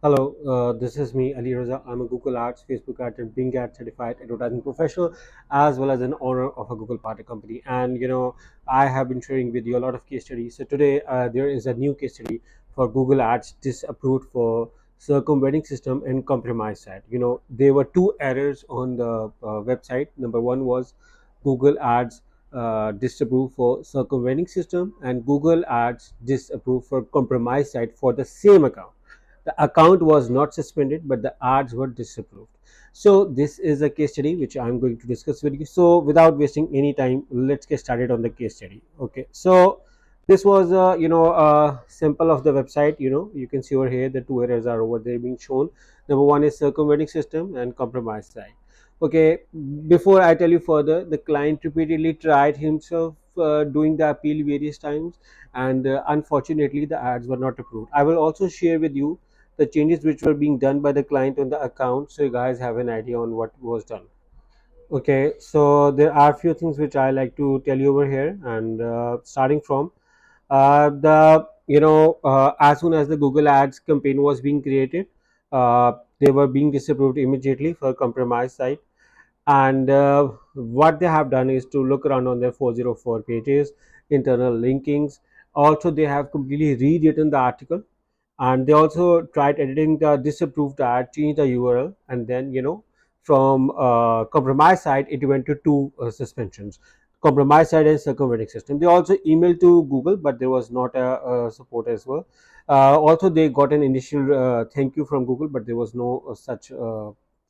Hello, this is me, Ali Raza. I'm a Google Ads, Facebook Ads, and Bing Ads certified advertising professional, as well as an owner of a Google partner company. And I have been sharing with you a lot of case studies. So today, there is a new case study for Google Ads disapproved for circumventing system and compromise site. There were two errors on the website. Number one was Google Ads disapproved for circumventing system, and Google Ads disapproved for compromise site for the same account. The account was not suspended, but the ads were disapproved. So this is a case study which I'm going to discuss with you. So without wasting any time, let's get started on the case study. Okay. So this was a sample of the website. You can see over here the two errors are over there being shown. Number one is circumventing system and compromised site. Okay, before I tell you further, the client repeatedly tried himself doing the appeal various times, and unfortunately the ads were not approved. I will also share with you the changes which were being done by the client on the account, so you guys have an idea on what was done. Okay, so there are a few things which I like to tell you over here, and starting from the as soon as the Google Ads campaign was being created, they were being disapproved immediately for compromised site. And what they have done is to look around on their 404 pages, internal linkings. Also, they have completely rewritten the article, and they also tried editing the disapproved ad, change the URL, and then from compromise side it went to two suspensions: compromise side and circumventing system. They also emailed to Google, but there was not a support as well. Also, they got an initial thank you from Google, but there was no such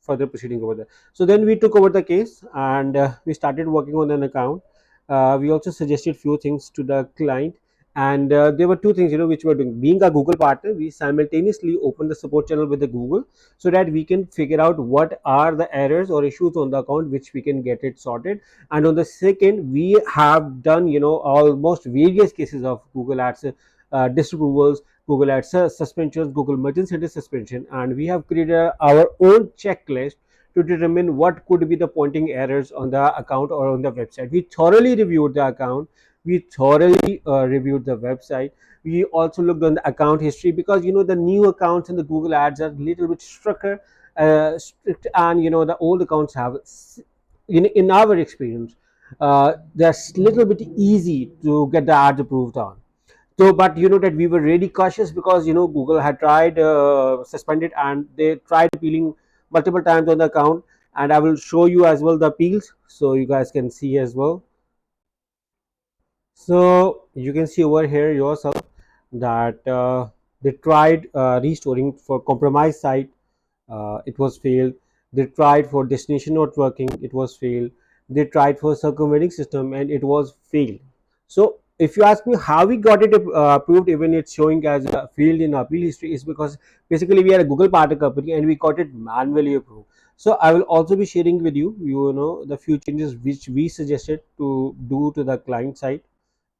further proceeding over there. So then we took over the case, and we started working on an account. We also suggested few things to the client, and there were two things which we're doing. Being a Google partner, we simultaneously open the support channel with the Google, so that we can figure out what are the errors or issues on the account, which we can get it sorted. And on the second, we have done almost various cases of Google Ads disapprovals, Google Ads suspensions, Google Merchant Center suspension, and we have created our own checklist to determine what could be the pointing errors on the account or on the website. We thoroughly reviewed the account, we thoroughly reviewed the website. We also looked on the account history, because the new accounts in the Google Ads are a little bit strict, and the old accounts have, in our experience, they're little bit easy to get the ads approved on. So, but that we were really cautious, because Google had tried suspended, and they tried appealing multiple times on the account. And I will show you as well the appeals, so you guys can see as well. So you can see over here yourself that they tried restoring for compromised site, it was failed. They tried for destination not working, it was failed. They tried for circumventing system, and it was failed. So if you ask me how we got it approved, even it's showing as a failed in appeal history, is because basically we are a Google partner company and we got it manually approved. So I will also be sharing with you the few changes which we suggested to do to the client side,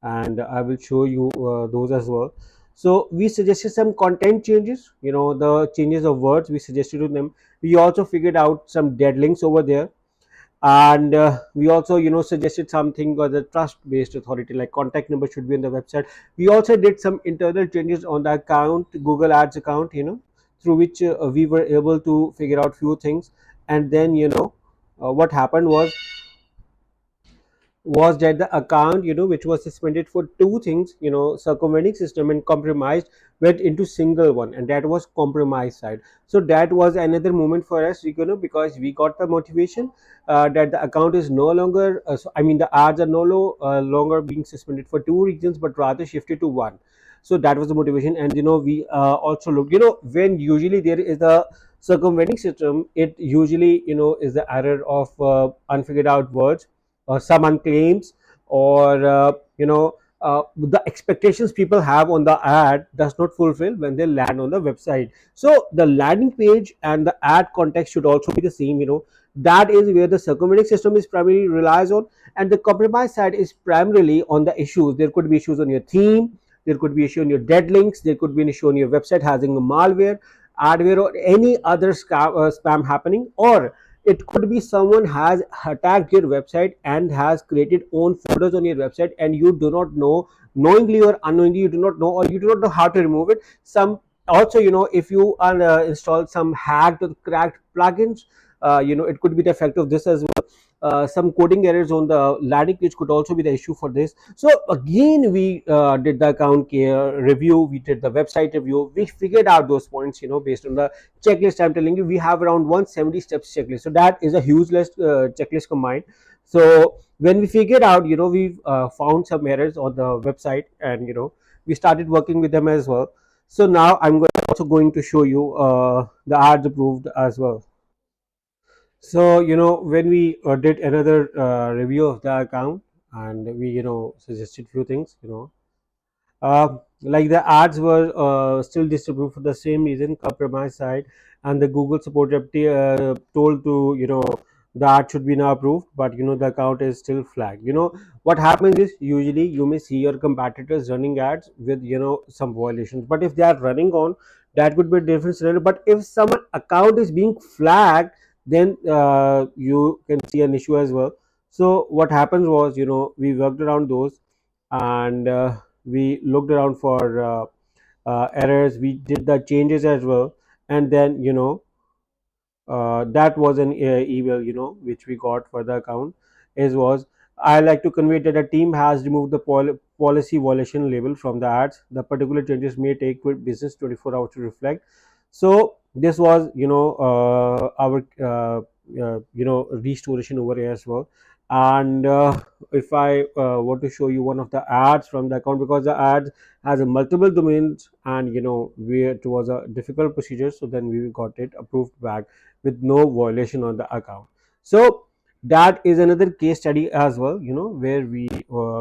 and I will show you those as well. So we suggested some content changes, the changes of words we suggested to them. We also figured out some dead links over there, and we also suggested something or the trust based authority, like contact number should be on the website. We also did some internal changes on the account, Google Ads account, through which we were able to figure out few things. And then what happened was that the account which was suspended for two things, circumventing system and compromised, went into single one, and that was compromised side. So that was another moment for us, because we got the motivation that the account is no longer the ads are no longer being suspended for two regions, but rather shifted to one. So that was the motivation. And we also looked, when usually there is a circumventing system, it usually is the error of unfigured out words, or someone claims, or the expectations people have on the ad does not fulfill when they land on the website. So the landing page and the ad context should also be the same. That is where the circumventing system is primarily relies on, and the compromise side is primarily on the issues. There could be issues on your theme, there could be issue on your dead links, there could be an issue on your website having a malware, adware, or any other spam happening, or it could be someone has attacked your website and has created own folders on your website, and you do not know, knowingly or unknowingly, you do not know, or you do not know how to remove it. Some Also, if you install some hacked or cracked plugins, it could be the effect of this as well. Some coding errors on the landing page could also be the issue for this. So again, we did the account care review, we did the website review, we figured out those points, based on the checklist. I'm telling you, we have around 170 steps checklist, so that is a huge list, checklist combined. So when we figured out, we found some errors on the website, and we started working with them as well. So now also going to show you the ads approved as well. So when we did another review of the account, and we suggested few things, like the ads were still distributed for the same reason, compromise side, and the Google support rep told to the ad should be now approved, but the account is still flagged. What happens is, usually you may see your competitors running ads with some violations, but if they are running on, that could be a different scenario. But if someone account is being flagged, then you can see an issue as well. So what happens was, we worked around those, and we looked around for errors, we did the changes as well, and then that was an email which we got for the account. Is was, I like to convey that the team has removed the policy violation label from the ads. The particular changes may take business 24 hours to reflect. So this was our restoration over here as well. And if I want to show you one of the ads from the account, because the ad has a multiple domains, and it was a difficult procedure, so then we got it approved back with no violation on the account. So that is another case study as well, where we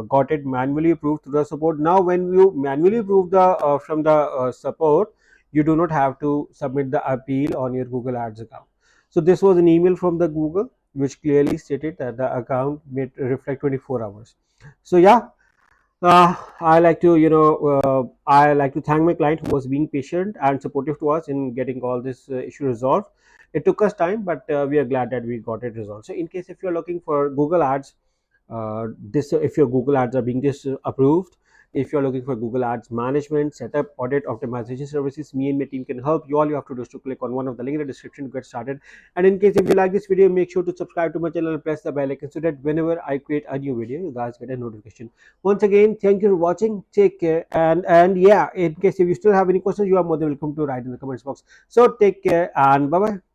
got it manually approved through the support. Now when you manually approve the from the support, you do not have to submit the appeal on your Google Ads account. So this was an email from the Google which clearly stated that the account may reflect 24 hours. So yeah, I like to thank my client who was being patient and supportive to us in getting all this issue resolved. It took us time, but we are glad that we got it resolved. So in case if you're looking for Google Ads, this if your Google Ads are being disapproved, if you're looking for Google Ads management, setup, audit, optimization services, me and my team can help you. All you have to do is to click on one of the link in the description to get started. And in case if you like this video, make sure to subscribe to my channel and press the bell icon so that whenever I create a new video, you guys get a notification. Once again, thank you for watching. Take care, and yeah, in case if you still have any questions, you are more than welcome to write in the comments box. So take care and bye bye.